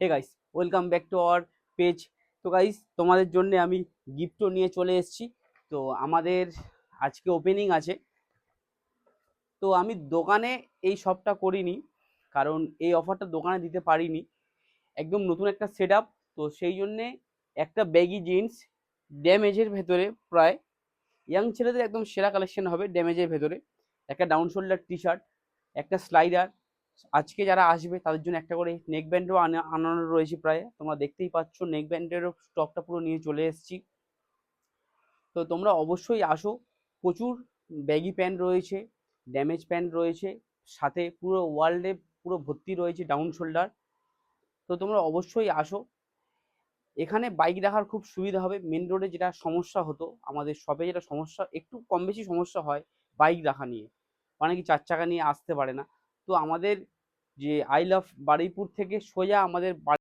Hey guys, welcome back to our page. তো guys, তোমাদের জন্য আমি গিফটও নিয়ে চলে এসেছি। তো আমাদের আজকে ওপেনিং আছে। তো আমি দোকানে এই শপটা করিনি, কারণ এই অফারটা দোকানে দিতে পারিনি। একদম নতুন একটা সেট আপ। তো সেই জন্যে একটা ব্যাগি জিন্স ড্যামেজের ভেতরে, প্রায় ইয়াং ছেলেদের একদম সেরা কালেকশন হবে ড্যামেজের ভেতরে। একটা ডাউন শোল্ডার টি শার্ট, একটা স্লাইডার। আজকে যারা আসবে তাদের জন্য একটা করে নেক ব্যান্ডও আনানো রয়েছে। প্রায় তোমরা দেখতেই পাচ্ছ নেক ব্যান্ডেরও স্টকটা পুরো নিয়ে চলে এসেছি। তো তোমরা অবশ্যই আসো। প্রচুর ব্যাগি প্যান্ট রয়েছে, ড্যামেজ প্যান্ট রয়েছে, সাথে পুরো ওয়ার্ল্ডে পুরো ভর্তি রয়েছে ডাউন শোল্ডার। তো তোমরা অবশ্যই আসো। এখানে বাইক রাখার খুব সুবিধা হবে। মেন রোডে যেটা সমস্যা হতো, আমাদের শপে যেটা সমস্যা, একটু কম বেশি সমস্যা হয় বাইক রাখা নিয়ে, মানে কি 4 চাকা নিয়ে আসতে পারে না। তো আমাদের যে আই লাভ বারুইপুর থেকে সোজা আমাদের